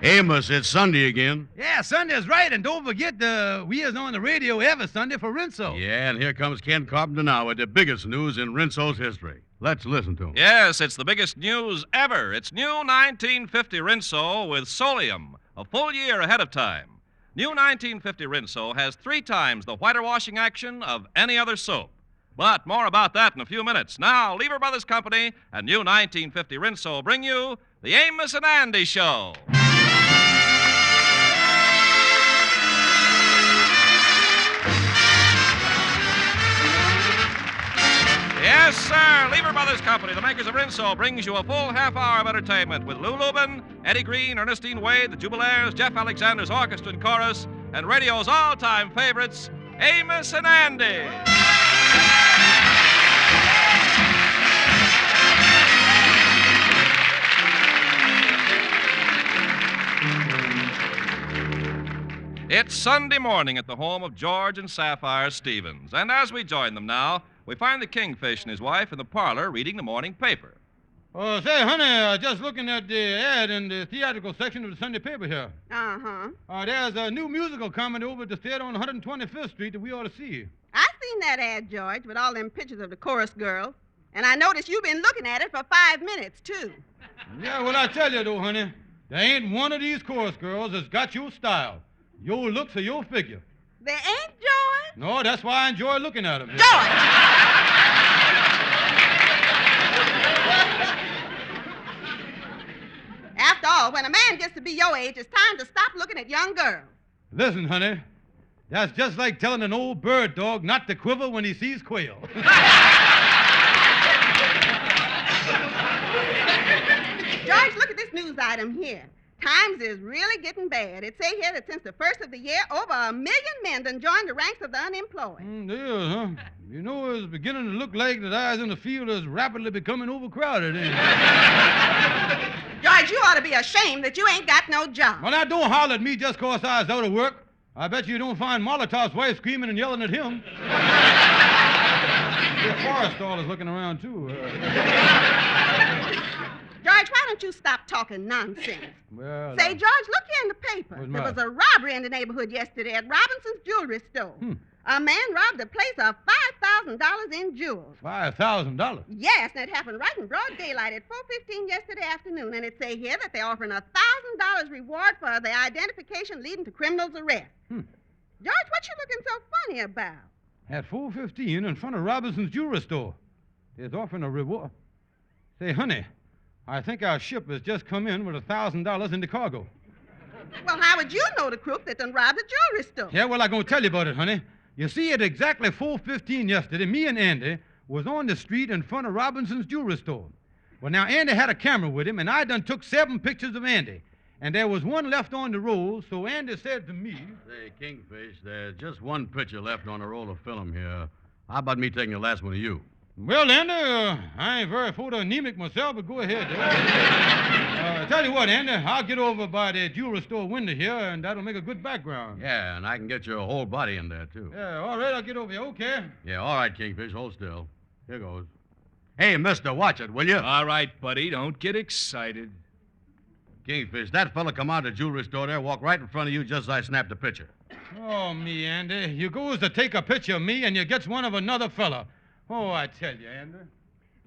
Amos, it's Sunday again. Yeah, Sunday's right, and don't forget we is on the radio every Sunday for Rinso. Yeah, and here comes Ken Carpenter now with the biggest news in Rinso's history. Let's listen to him. Yes, it's the biggest news ever. It's new 1950 Rinso with Solium, a full year ahead of time. New 1950 Rinso has 3 times the whiter washing action of any other soap. But more about that in a few minutes. Now, Lever Brothers Company and new 1950 Rinso bring you the Amos and Andy Show. Yes, sir. Lever Brothers Company, the makers of Rinso, brings you a full half hour of entertainment with Lou Lubin, Eddie Green, Ernestine Wade, the Jubilaires, Jeff Alexander's orchestra and chorus, and radio's all-time favorites, Amos and Andy. It's Sunday morning at the home of George and Sapphire Stevens, and as we join them now, we find the Kingfish and his wife in the parlor reading the morning paper. Say, honey, just looking at the ad in the theatrical section of the Sunday paper here. Uh-huh. There's a new musical coming over at the theater on 125th Street that we ought to see. I seen that ad, George, with all them pictures of the chorus girls. And I noticed you've been looking at it for 5 minutes, too. Yeah, well, I tell you, though, honey, there ain't one of these chorus girls that's got your style, your looks, or your figure. They ain't, George? No, that's why I enjoy looking at them. George! After all, when a man gets to be your age, it's time to stop looking at young girls. Listen, honey, that's just like telling an old bird dog not to quiver when he sees quail. George, look at this news item here. Times is really getting bad. It say here that since the first of the year, over 1 million men done joined the ranks of the unemployed. There, huh? You know, it's beginning to look like that eyes in the field is rapidly becoming overcrowded, ain't it? George, you ought to be ashamed that you ain't got no job. Well, now, don't holler at me just 'cause I was out of work. I bet you don't find Molotov's wife screaming and yelling at him. The Forrestal is looking around, too. George, why don't you stop talking nonsense? Well, Say, George, look here in the paper. What's There the was a robbery in the neighborhood yesterday at Robinson's jewelry store. A man robbed a place of $5,000 in jewels. $5,000? Yes, and it happened right in broad daylight at 4:15 yesterday afternoon. And it say here that they're offering $1,000 reward for the identification leading to criminal's arrest. George, what you looking so funny about? At 4:15 in front of Robinson's jewelry store. They're offering a reward. Say, honey, I think our ship has just come in with $1,000 in the cargo. Well, how would you know the crook that done robbed the jewelry store? Yeah, well, I'm going to tell you about it, honey. You see, at exactly 4:15 yesterday, me and Andy was on the street in front of Robinson's jewelry store. Well, now, Andy had a camera with him, and I done took 7 pictures of Andy. And there was one left on the roll, so Andy said to me... Say, Kingfish, there's just one picture left on the roll of film here. How about me taking the last one of you? Well, Andy, I ain't very photoanemic myself, but go ahead. Tell you what, Andy, I'll get over by the jewelry store window here, and that'll make a good background. Yeah, and I can get your whole body in there, too. Yeah, all right, I'll get over here. Okay. Yeah, all right, Kingfish, hold still. Here goes. Hey, mister, watch it, will you? All right, buddy, don't get excited. Kingfish, that fella come out of the jewelry store there, walk right in front of you just as I snapped the picture. Oh, me, Andy. You goes to take a picture of me, and you gets one of another fella. Oh, I tell you, Andy.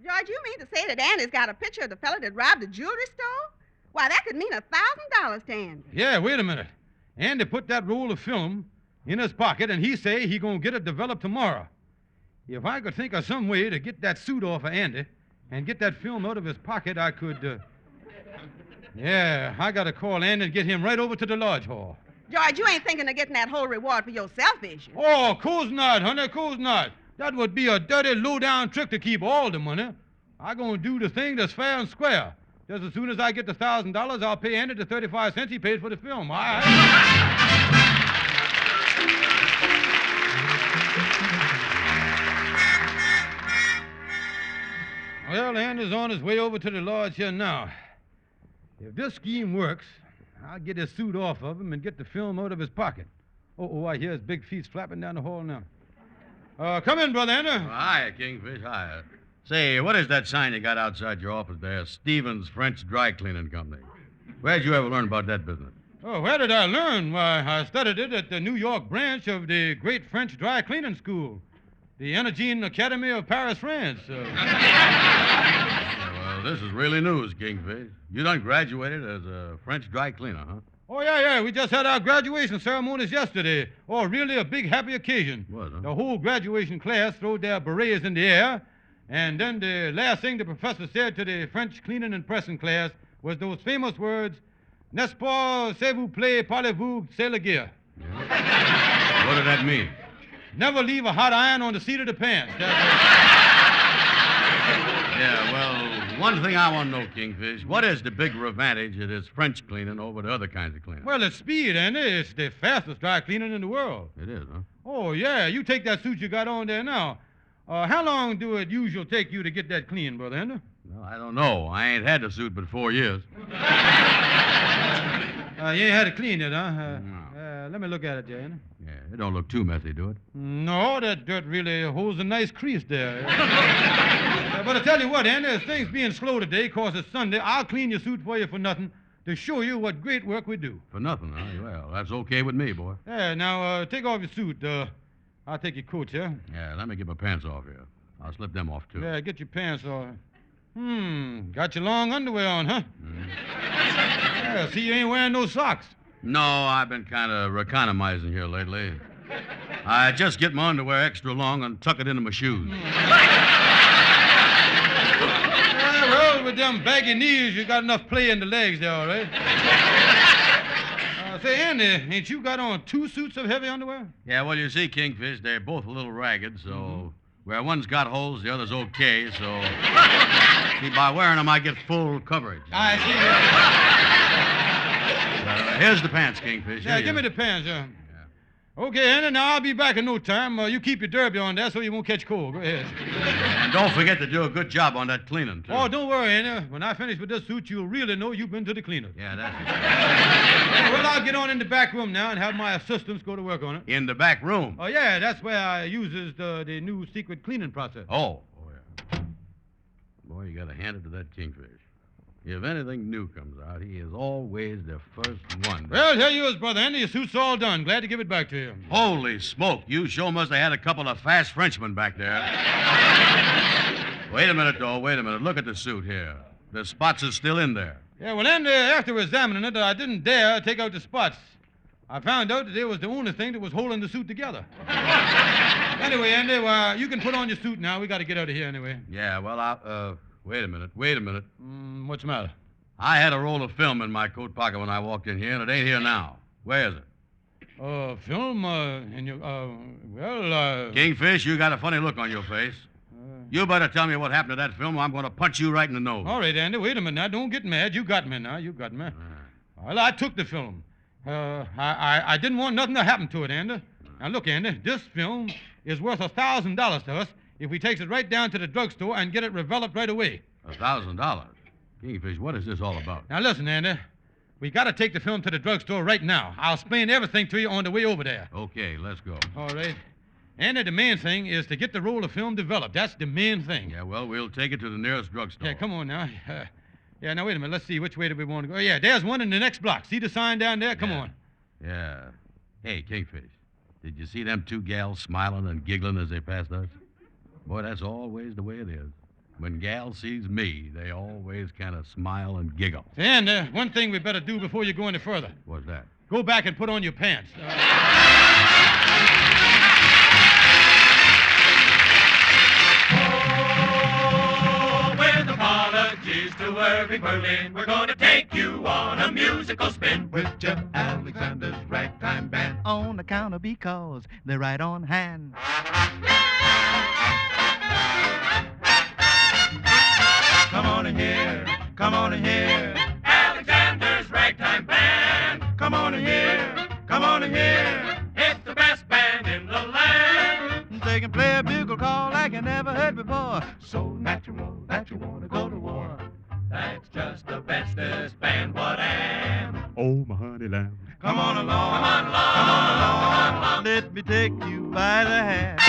George, you mean to say that Andy's got a picture of the fella that robbed the jewelry store? Why, that could mean $1,000 to Andy. Yeah, wait a minute. Andy put that roll of film in his pocket, and he say he gonna get it developed tomorrow. If I could think of some way to get that suit off of Andy and get that film out of his pocket, I could, Yeah, I gotta call Andy and get him right over to the lodge hall. George, you ain't thinking of getting that whole reward for yourself, is you? Oh, course not, honey, course not. That would be a dirty, low-down trick to keep all the money. I gonna do the thing that's fair and square. Just as soon as I get the $1,000, I'll pay Andy the 35 cents he paid for the film. All right? Well, Andy's on his way over to the lodge here now. If this scheme works, I'll get his suit off of him and get the film out of his pocket. Oh, I hear his big feet flapping down the hall now. Come in, Brother Andy. Hiya, Kingfish, hiya. Say, what is that sign you got outside your office there? Stevens French Dry Cleaning Company. Where'd you ever learn about that business? Oh, where did I learn? Why, I studied it at the New York branch of the great French dry cleaning school, the Energene Academy of Paris, France. Well, this is really news, Kingfish. You done graduated as a French dry cleaner, huh? Oh, yeah. We just had our graduation ceremonies yesterday. Oh, really a big, happy occasion. Was, huh? The whole graduation class throwed their berets in the air, and then the last thing the professor said to the French cleaning and pressing class was those famous words, "N'est-ce pas, s'il vous plaît, parlez-vous, c'est la guerre." Yeah. What did that mean? Never leave a hot iron on the seat of the pants. Yeah, well, one thing I want to know, Kingfish, what is the bigger advantage of this French cleaning over the other kinds of cleaning? Well, it's speed, Andy. It's the fastest dry cleaning in the world. It is, huh? Oh, yeah. You take that suit you got on there now. How long do it usually take you to get that clean, Brother Andy? Well, I don't know. I ain't had the suit but 4 years. You ain't had it clean yet, huh? No. Let me look at it, there, Andy. Yeah, it don't look too messy, do it? No, that dirt really holds a nice crease there. But I tell you what, Andy, as things being slow today, 'cause it's Sunday, I'll clean your suit for you for nothing to show you what great work we do. For nothing, huh? Well, that's okay with me, boy. Yeah, now, take off your suit. I'll take your coat here. Yeah, let me get my pants off here. I'll slip them off, too. Yeah, get your pants off. Got your long underwear on, huh? Yeah, see, you ain't wearing no socks. No, I've been kind of economizing here lately. I just get my underwear extra long and tuck it into my shoes. Yeah, well, with them baggy knees, you got enough play in the legs there, all right? Say, Andy, ain't you got on 2 suits of heavy underwear? Yeah, well, you see, Kingfish, they're both a little ragged, so where one's got holes, the other's okay, so... See, by wearing them, I get full coverage. I see. Here's the pants, Kingfish. Yeah, Here give you- me the pants, yeah. Okay, Andy, now I'll be back in no time. You keep your derby on there so you won't catch cold. Go ahead. And don't forget to do a good job on that cleaning, too. Oh, don't worry, Andy. When I finish with this suit, you'll really know you've been to the cleaner. Yeah, that's it. Well, I'll get on in the back room now and have my assistants go to work on it. In the back room. Oh, yeah, that's where I uses the new secret cleaning process. Oh, yeah. Boy, you got to hand it to that Kingfish. If anything new comes out, he is always the first one. Well, here you is, Brother Andy. Your suit's all done. Glad to give it back to you. Holy smoke, you sure must have had a couple of fast Frenchmen back there. Wait a minute, though. Wait a minute. Look at the suit here. The spots are still in there. Yeah, well, Andy, after examining it, I didn't dare take out the spots. I found out that it was the only thing that was holding the suit together. Anyway, Andy, you can put on your suit now. We got to get out of here anyway. Yeah, well, wait a minute. What's the matter? I had a roll of film in my coat pocket when I walked in here, and it ain't here now. Where is it? Film, in your, Kingfish, you got a funny look on your face. You better tell me what happened to that film, or I'm going to punch you right in the nose. All right, Andy, wait a minute now. Don't get mad. You got me now. You got me. Well, I took the film. I didn't want nothing to happen to it, Andy. Now, look, Andy, this film is worth $1,000 to us if we takes it right down to the drugstore and get it reveloped right away. $1,000? Kingfish, what is this all about? Now, listen, Andy. We got to take the film to the drugstore right now. I'll explain everything to you on the way over there. Okay, let's go. All right. Andy, the main thing is to get the roll of film developed. That's the main thing. Yeah, well, we'll take it to the nearest drugstore. Yeah, come on now. Yeah, now, wait a minute. Let's see. Which way do we want to go? Oh, yeah, there's one in the next block. See the sign down there? Come on. Yeah. Hey, Kingfish, did you see them 2 gals smiling and giggling as they passed us? Boy, that's always the way it is. When gals sees me, they always kind of smile and giggle. And one thing we better do before you go any further. What's that? Go back and put on your pants. With apologies to Irving Berlin, we're going to take you on a musical spin With Jeff Alexander's ragtime band. On account of because they're right on hand. Come on in here, come on in here. Alexander's Ragtime Band. Come on in here, come on in here. It's the best band in the land. They can play a bugle call like you never heard before. So natural that you want to go to war. That's just the bestest band what am. Oh, my honey lamb. Come on along, Come on along, come on along. Let me take you by the hand.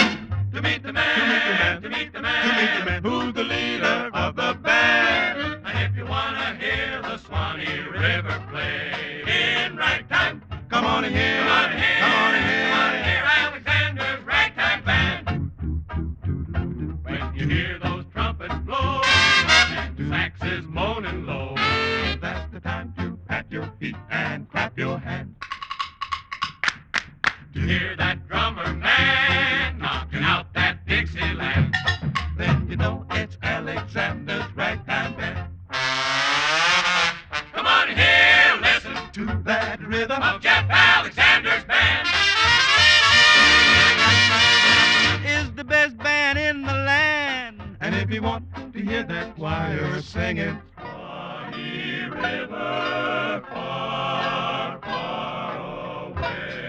to meet the man, To meet the man. to meet the man, To meet the man who's the leader of the band. And if you you wanna hear the Swanee River play in ragtime. Come on in here. Come on in here. Come on in here. Come on in here, Alexander's Ragtime Band. When you hear those trumpets blow and the sax is moaning low, That's the time to pat your feet and clap your hands. to hear that drummer man knocking out that Dixieland, Then you know it's Alexander's Ragtime Band. come on in here, listen To that rhythm of Jeff Alexander's band. Is the best band in the land. And if you want to hear that choir singing, Swanee River, far, far away.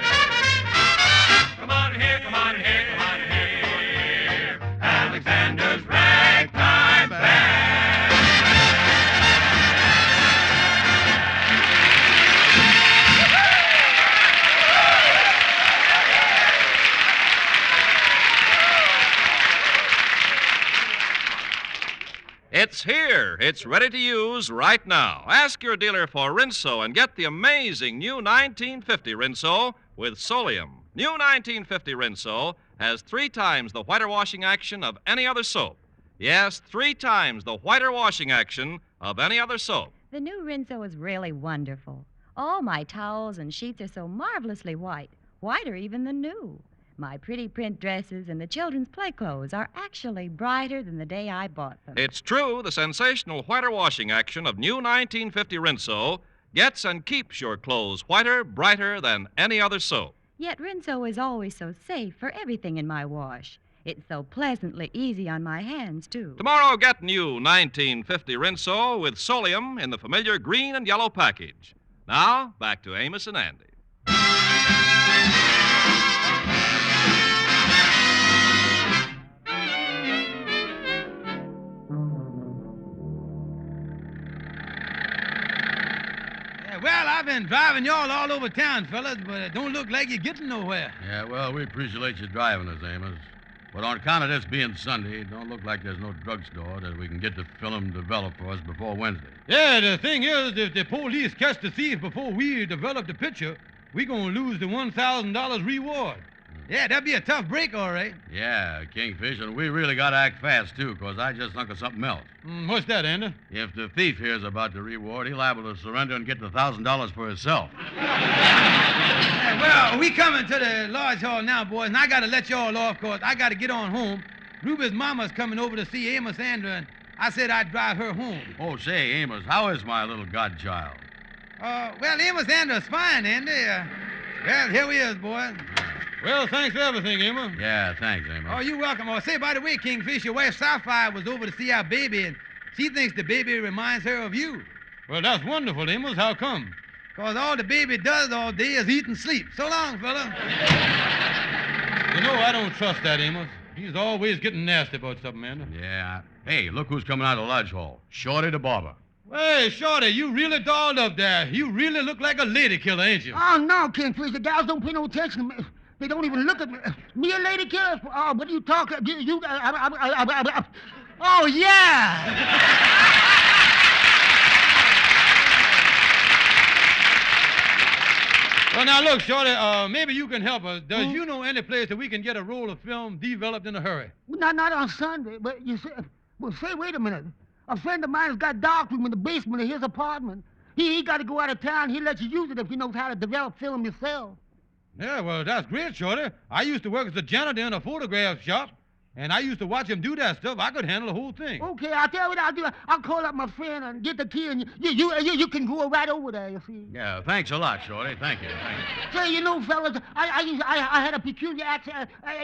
Come on in here, come on in here, come on in here. Alexander's Ragtime Band. It's here. It's ready to use right now. Ask your dealer for Rinso and get the amazing new 1950 Rinso with Solium. New 1950 Rinso has 3 times the whiter washing action of any other soap. Yes, 3 times the whiter washing action of any other soap. The new Rinso is really wonderful. All my towels and sheets are so marvelously white, whiter even than new. My pretty print dresses and the children's play clothes are actually brighter than the day I bought them. It's true, the sensational whiter washing action of new 1950 Rinso gets and keeps your clothes whiter, brighter than any other soap. Yet Rinso is always so safe for everything in my wash. It's so pleasantly easy on my hands, too. Tomorrow, get new 1950 Rinso with Solium in the familiar green and yellow package. Now, back to Amos and Andy. Well, I've been driving y'all all over town, fellas, but it don't look like you're getting nowhere. Yeah, well, we appreciate you driving us, Amos. But on account of this being Sunday, it don't look like there's no drugstore that we can get the film developed for us before Wednesday. Yeah, the thing is, if the police catch the thief before we develop the picture, we gonna lose the $1,000 reward. Yeah, that'd be a tough break, all right. Yeah, Kingfish, and we really got to act fast, too, because I just thunk of something else. What's that, Andy? If the thief hears about the reward, he's liable to surrender and get the $1,000 for himself. Yeah, well, we coming to the lodge hall now, boys, and I got to let y'all off, because I got to get on home. Ruby's mama's coming over to see Amos and Andy, and I said I'd drive her home. Oh, say, Amos, how is my little godchild? Well, Amos and Andy's fine, Andy. Well, here we is, boys. Well, thanks for everything, Amos. Yeah, thanks, Amos. Oh, you're welcome. Oh, say, by the way, Kingfish, your wife Sapphire was over to see our baby, and she thinks the baby reminds her of you. Well, that's wonderful, Amos. How come? Because all the baby does all day is eat and sleep. So long, fella. You know, I don't trust that, Amos. He's always getting nasty about something, man. Yeah. Hey, look who's coming out of the lodge hall. Shorty the barber. Hey, Shorty, you really dolled up there. You really look like a lady killer, ain't you? Oh, no, Kingfish. The gals don't pay no attention to me. They don't even look at me. Me a lady killer? Oh, what are you talking? Oh, yeah. Well, now, look, Shorty, maybe you can help us. Does you know any place that we can get a roll of film developed in a hurry? Not on Sunday, but you say, well, say, wait a minute. A friend of mine has got a dark room in the basement of his apartment. He got to go out of town. He'll let you use it if he knows how to develop film yourself. Yeah, well, that's great, Shorty. I used to work as a janitor in a photograph shop, and I used to watch him do that stuff. I could handle the whole thing. Okay, I'll tell you what I'll do. I'll call up my friend and get the key, and you can go right over there, you see. Yeah, thanks a lot, Shorty. Thank you. Say, you know, fellas, I had a peculiar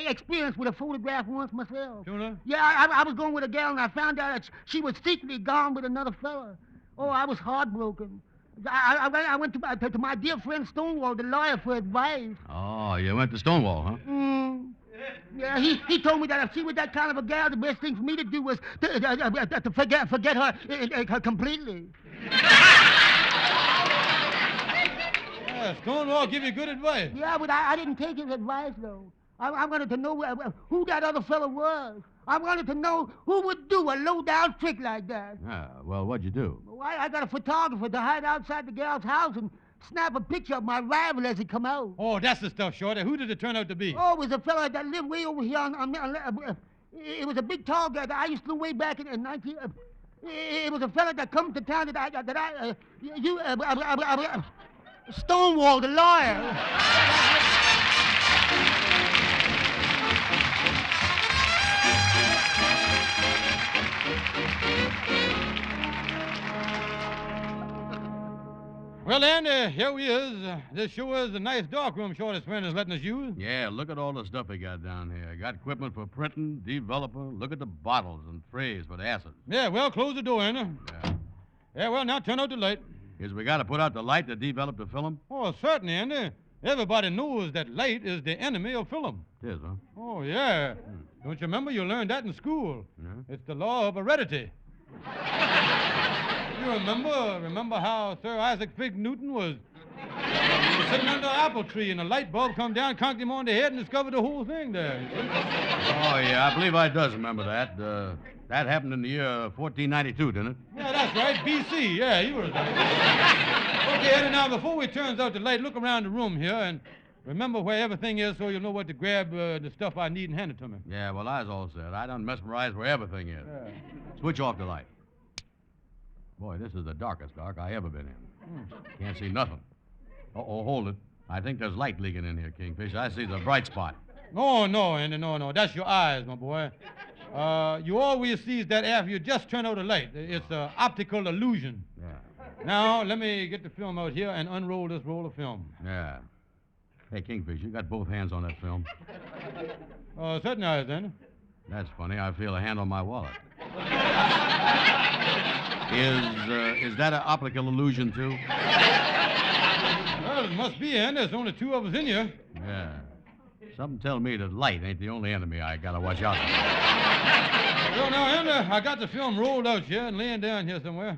experience with a photograph once myself. Sure? Yeah, I was going with a gal, and I found out that she was secretly gone with another fella. Oh, I was heartbroken. I went to my dear friend Stonewall, the lawyer, for advice. Oh, you went to Stonewall, huh? Yeah, he told me that if she was that kind of a gal, the best thing for me to do was to forget her completely. Yeah, Stonewall give you good advice. Yeah, but I didn't take his advice, though. I wanted to know who that other fella was. I wanted to know who would do a low-down trick like that. Yeah, well, what'd you do? Why, I got a photographer to hide outside the gal's house and snap a picture of my rival as he come out. Oh, that's the stuff, Shorty. Who did it turn out to be? Oh, it was a fella that lived way over here it was a big tall guy that I used to know way back in 19... it was a fella that come to town Stonewall, the lawyer. Well, Andy, here we is. This sure is a nice darkroom Shorty's friend is letting us use. Yeah, look at all the stuff he got down here. Got equipment for printing, developer. Look at the bottles and trays for the acid. Yeah, well, close the door, Andy. Yeah. Yeah, well, now turn out the light. Is we got to put out the light to develop the film? Oh, certainly, Andy. Everybody knows that light is the enemy of film. It is, huh? Oh, yeah. Don't you remember? You learned that in school. Yeah. It's the law of heredity. You remember how Sir Isaac Fig Newton was sitting under an apple tree and a light bulb come down, conked him on the head, and discovered the whole thing there. Oh, yeah, I believe I does remember that. That happened in the year 1492, didn't it? Yeah, that's right, B.C. Yeah, you were right. Okay, Eddie, now, before we turns out the light, look around the room here and remember where everything is so you'll know what to grab the stuff I need and hand it to me. Yeah, well, I was all set. I done mesmerized where everything is. Yeah. Switch off the light. Boy, this is the darkest dark I ever been in. Can't see nothing. Uh-oh, hold it. I think there's light leaking in here, Kingfish. I see the bright spot. No, Andy, no. That's your eyes, my boy. You always sees that after you just turn out the light. It's an optical illusion. Yeah. Now, let me get the film out here and unroll this roll of film. Yeah. Hey, Kingfish, you got both hands on that film? Certainly, eyes, then. That's funny. I feel a hand on my wallet. Is that an optical illusion, too? Well, it must be, Andy. There's only two of us in here. Yeah. Something tell me that light ain't the only enemy I gotta watch out for. Well, now, Andy, I got the film rolled out here and laying down here somewhere.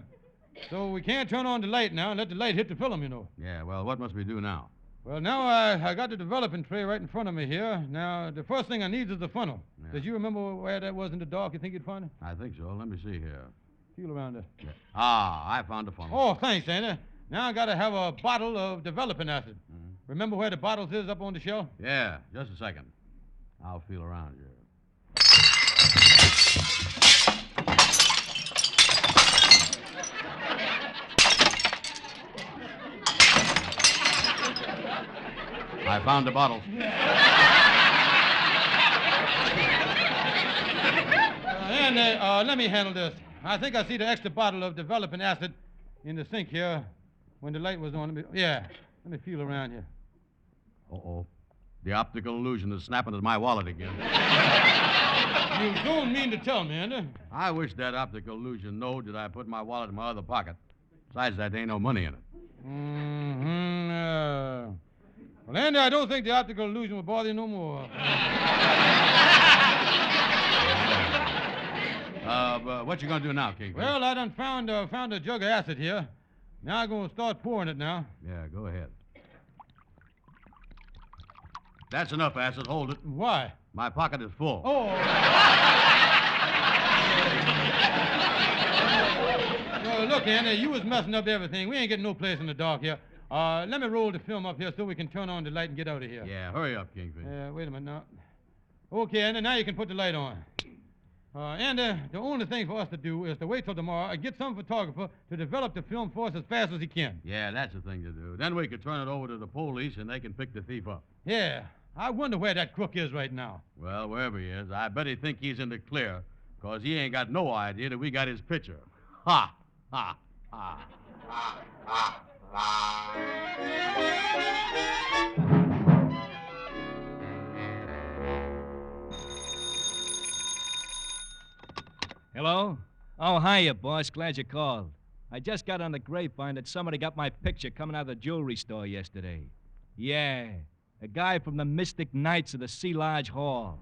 So we can't turn on the light now and let the light hit the film, you know. Yeah, well, what must we do now? Well, now I got the developing tray right in front of me here. Now, the first thing I need is the funnel. Yeah. Did you remember where that was in the dark? You think you'd find it? I think so. Let me see here. Feel around there. Yeah. Ah, I found the funnel. Oh, thanks, Andy. Now I got to have a bottle of developing acid. Mm-hmm. Remember where the bottles is up on the shelf? Yeah, just a second. I'll feel around here. I found the bottle. Andy, let me handle this. I think I see the extra bottle of developing acid in the sink here when the light was on. Let me feel around here. Uh-oh. The optical illusion is snapping at my wallet again. You don't mean to tell me, Andy. I wish that optical illusion knowed that I put my wallet in my other pocket. Besides that, there ain't no money in it. Well, Andy, I don't think the optical illusion will bother you no more. But what you gonna do now, King? Well, I done found a jug of acid here. Now I'm going to start pouring it now. Yeah, go ahead. That's enough acid. Hold it. Why? My pocket is full. Oh. Look, Andy, you was messing up everything. We ain't getting no place in the dark here. Let me roll the film up here so we can turn on the light and get out of here. Yeah, hurry up, Kingfish. Wait a minute now. Okay, Andy, now you can put the light on. Andy, the only thing for us to do is to wait till tomorrow and get some photographer to develop the film for us as fast as he can. Yeah, that's the thing to do. Then we could turn it over to the police and they can pick the thief up. Yeah. I wonder where that crook is right now. Well, wherever he is, I bet he think he's in the clear, because he ain't got no idea that we got his picture. Ha! Ha! Ha! Ha! Ha! Ha! Hello? Oh, hiya, boss. Glad you called. I just got on the grapevine that somebody got my picture coming out of the jewelry store yesterday. Yeah, a guy from the Mystic Knights of the Sea Lodge Hall.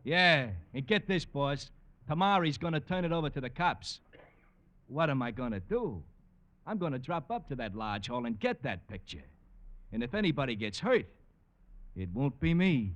Yeah, and get this, boss. Tomorrow he's going to turn it over to the cops. What am I going to do? I'm going to drop up to that lodge hall and get that picture. And if anybody gets hurt, it won't be me.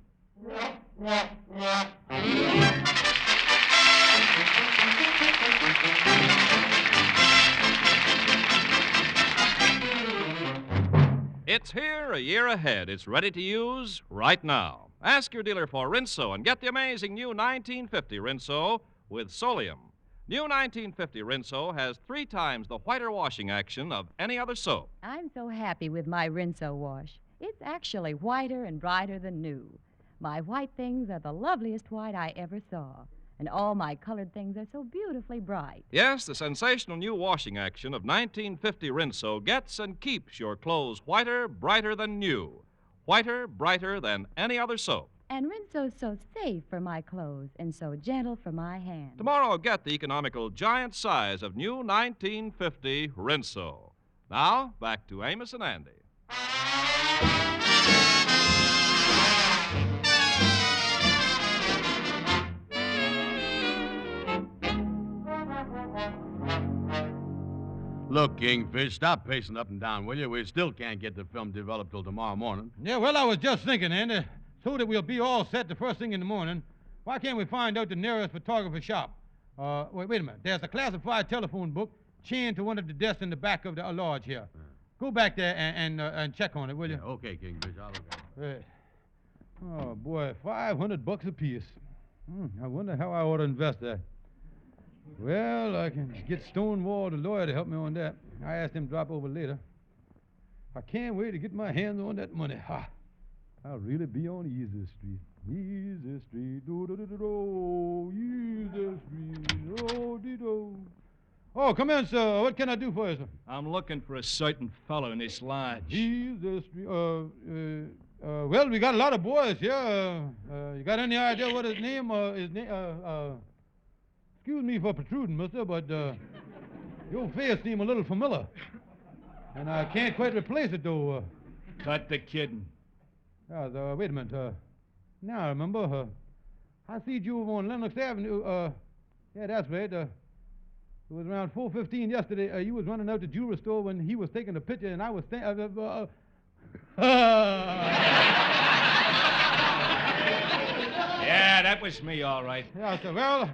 It's here a year ahead. It's ready to use right now. Ask your dealer for Rinso and get the amazing new 1950 Rinso with Solium. New 1950 Rinso has 3 times the whiter washing action of any other soap. I'm so happy with my Rinso wash. It's actually whiter and brighter than new. My white things are the loveliest white I ever saw. And all my colored things are so beautifully bright. Yes, the sensational new washing action of 1950 Rinso gets and keeps your clothes whiter, brighter than new. Whiter, brighter than any other soap. And Rinso's so safe for my clothes and so gentle for my hands. Tomorrow, get the economical giant size of new 1950 Rinso. Now, back to Amos and Andy. Look, Kingfish, stop pacing up and down, will you? We still can't get the film developed till tomorrow morning. Yeah, well, I was just thinking, Andy, so that we'll be all set the first thing in the morning, why can't we find out the nearest photographer shop? Wait a minute. There's a classified telephone book chained to one of the desks in the back of the lodge here. Go back there and check on it, will you? Yeah, okay, Kingfish, I'll look at it. Oh, boy, $500 apiece. I wonder how I ought to invest that. Well, I can get Stonewall, the lawyer, to help me on that. I asked him to drop over later. I can't wait to get my hands on that money. I'll really be on Easy Street. Easy Street, do-do-do-do-do, Easy Street, oh-dee-do. Oh, come in, sir. What can I do for you, sir? I'm looking for a certain fellow in this lodge. Easy Street, well, we got a lot of boys here. You got any idea what his name, excuse me for protruding, mister, but your face seems a little familiar. And I can't quite replace it, though. Cut the kidding. Wait a minute. Now I remember. I see you over on Lenox Avenue. Yeah, that's right. It was around 4:15 yesterday. You was running out to the jewelry store when he was taking a picture, and I was Yeah, that was me, all right. Yeah, sir. Well,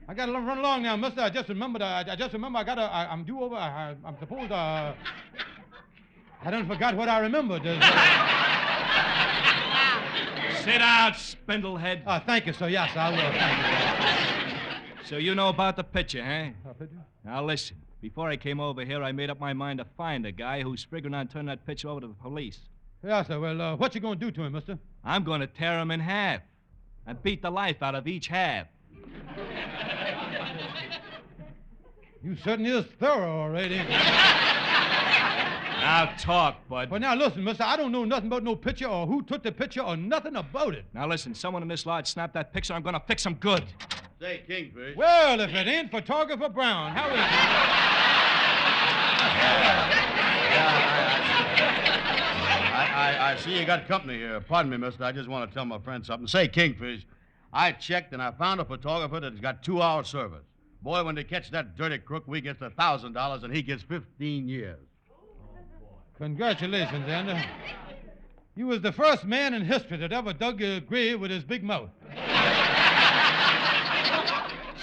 I got to run along now, mister. I just remembered I'm due over. I'm supposed I done forgot what I remembered. Sit down, spindlehead. Thank you, sir. Yes, I will. Thank you. So you know about the picture, huh? Picture? Now listen. Before I came over here, I made up my mind to find a guy who's figuring on turning that picture over to the police. Yeah, sir. Well, what you going to do to him, mister? I'm going to tear him in half and beat the life out of each half. You certainly is thorough already. Now talk, bud. Well, now listen, mister, I don't know nothing about no picture or who took the picture or nothing about it. Now listen, someone in this lodge snapped that picture. I'm going to fix him good. Say, Kingfish. Well, if it ain't Photographer Brown, how is I see you got company here. Pardon me, mister. I just want to tell my friend something. Say, Kingfish, I checked and I found a photographer that's got 2-hour service. Boy, when they catch that dirty crook, we gets $1,000 and he gets 15 years. Congratulations, Andy. You was the first man in history that ever dug a grave with his big mouth.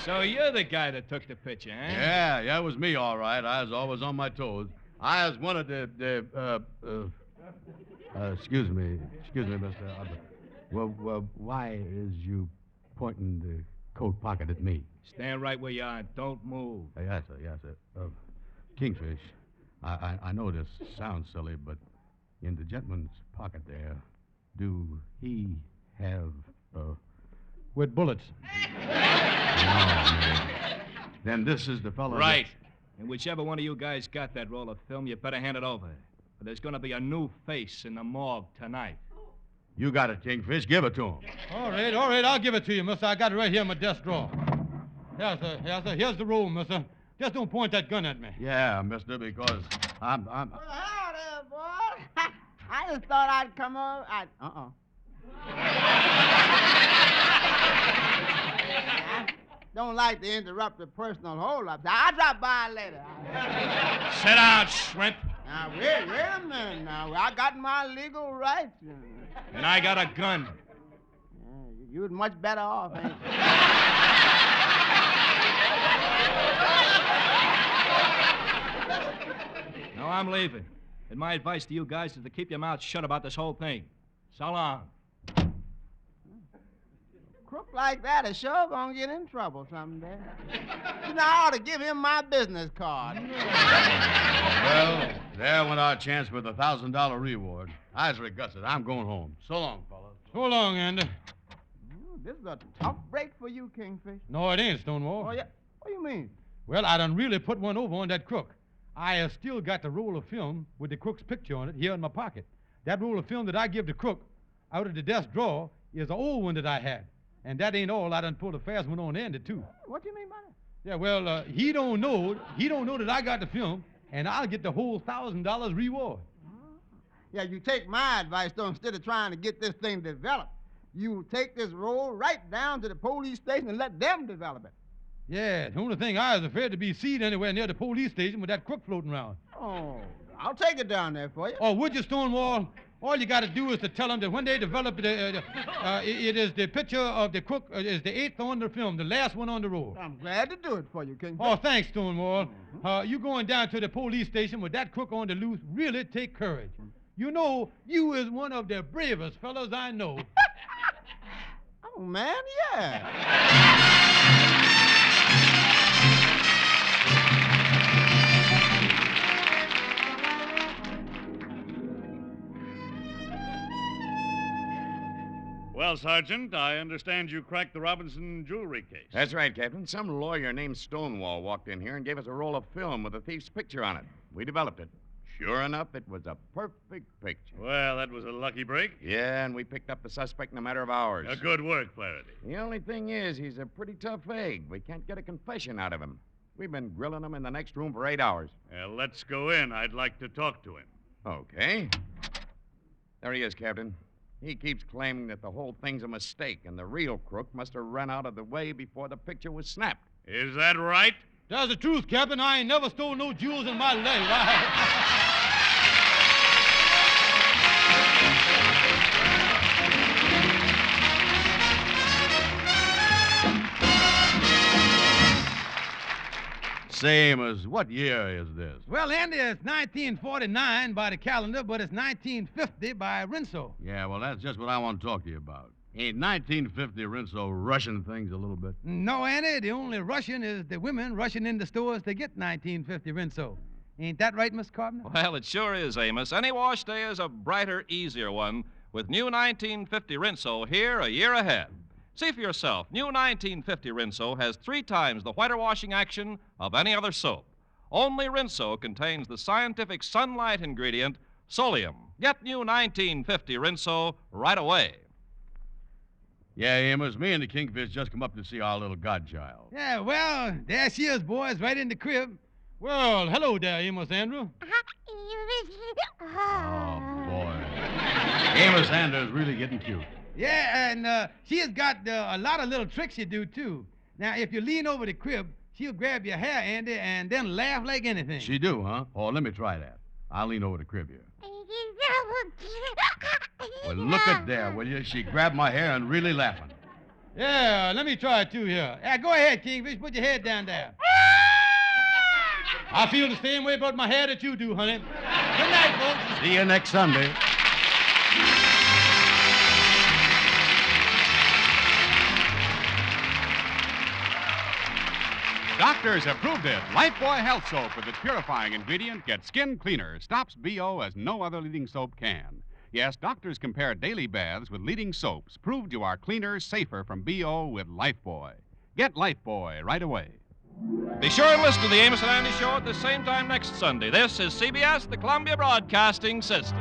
So you're the guy that took the picture, huh? Yeah, it was me, all right. I was always on my toes. I was one of excuse me, mister. Well, why is you pointing the coat pocket at me? Stand right where you are and don't move. Yes, sir. Kingfish, I know this sounds silly, but in the gentleman's pocket there, do he have, With bullets. No. Then this is the fellow. Right. And whichever one of you guys got that roll of film, you better hand it over. But there's going to be a new face in the morgue tonight. You got it, Kingfish. Give it to him. All right. I'll give it to you, mister. I got it right here in my desk drawer. Yes, sir. Here's the roll, mister. Just don't point that gun at me. Yeah, mister, because I'm... Well, there, boy. I just thought I'd come over. I don't like to interrupt the personal hold-ups. I'll drop by later. Sit down, shrimp. Now, wait a minute now. I got my legal rights. And I got a gun. You'd much better off, ain't you? No, I'm leaving. And my advice to you guys is to keep your mouths shut about this whole thing. So long. Crook like that is sure gonna get in trouble someday. You know, I ought to give him my business card. Well, there went our chance for the $1,000 reward. I was regusted. I'm going home. So long, fellas. So long, Andy. This is a tough break for you, Kingfish. No, it ain't, Stonewall. Oh, yeah? What do you mean? Well, I done really put one over on that crook. I have still got the roll of film with the crook's picture on it here in my pocket. That roll of film that I give the crook out of the desk drawer is an old one that I had. And that ain't all. I done pulled a fast one on Andy, too. What do you mean by that? Yeah, well, he don't know that I got the film, and I'll get the whole $1,000 reward. Yeah, you take my advice, though, instead of trying to get this thing developed. You take this roll right down to the police station and let them develop it. Yeah, the only thing I was afraid to be seen anywhere near the police station with that crook floating around. Oh, I'll take it down there for you. Oh, would you, Stonewall? All you got to do is to tell them that when they develop it, it is the picture of the crook is the 8th on the film, the last one on the roll. I'm glad to do it for you, King. Oh, thanks, Stonewall. You going down to the police station with that crook on the loose really take courage. You know, you is one of the bravest fellows I know. Oh, man, yeah. Well, Sergeant, I understand you cracked the Robinson jewelry case. That's right, Captain. Some lawyer named Stonewall walked in here and gave us a roll of film with the thief's picture on it. We developed it. Sure enough, it was a perfect picture. Well, that was a lucky break. Yeah, and we picked up the suspect in a matter of hours. Good work, Flaherty. The only thing is, he's a pretty tough egg. We can't get a confession out of him. We've been grilling him in the next room for 8 hours. Well, let's go in. I'd like to talk to him. Okay. There he is, Captain. He keeps claiming that the whole thing's a mistake, and the real crook must have run out of the way before the picture was snapped. Is that right? That's the truth, Captain. I ain't never stole no jewels in my life. Say, Amos, what year is this? Well, Andy, it's 1949 by the calendar, but it's 1950 by Rinso. Yeah, well, that's just what I want to talk to you about. Ain't 1950 Rinso rushing things a little bit? No, Andy, the only rushing is the women rushing into stores to get 1950 Rinso. Ain't that right, Miss Carpenter? Well, it sure is, Amos. Any wash day is a brighter, easier one with new 1950 Rinso here a year ahead. See for yourself. New 1950 Rinso has 3 times the whiter washing action of any other soap. Only Rinso contains the scientific sunlight ingredient, Solium. Get new 1950 Rinso right away. Yeah, Amos, me and the Kingfish just come up to see our little godchild. Yeah, well, there she is, boys, right in the crib. Well, hello there, Amos Andrew. Oh, boy. Amos Andrew's really getting cute. Yeah, and she has got a lot of little tricks you do, too. Now, if you lean over the crib, she'll grab your hair, Andy, and then laugh like anything. She do, huh? Oh, let me try that. I'll lean over the crib here. Well, look at there, will you? She grabbed my hair and really laughing. Yeah, let me try it, too, here. Go ahead, Kingfish. Put your head down there. I feel the same way about my hair that you do, honey. Good night, folks. See you next Sunday. Doctors have proved it. Lifebuoy Health Soap with its purifying ingredient gets skin cleaner, stops BO as no other leading soap can. Yes, doctors compare daily baths with leading soaps, proved you are cleaner, safer from BO with Lifebuoy. Get Lifebuoy right away. Be sure and listen to the Amos and Andy Show at the same time next Sunday. This is CBS, the Columbia Broadcasting System.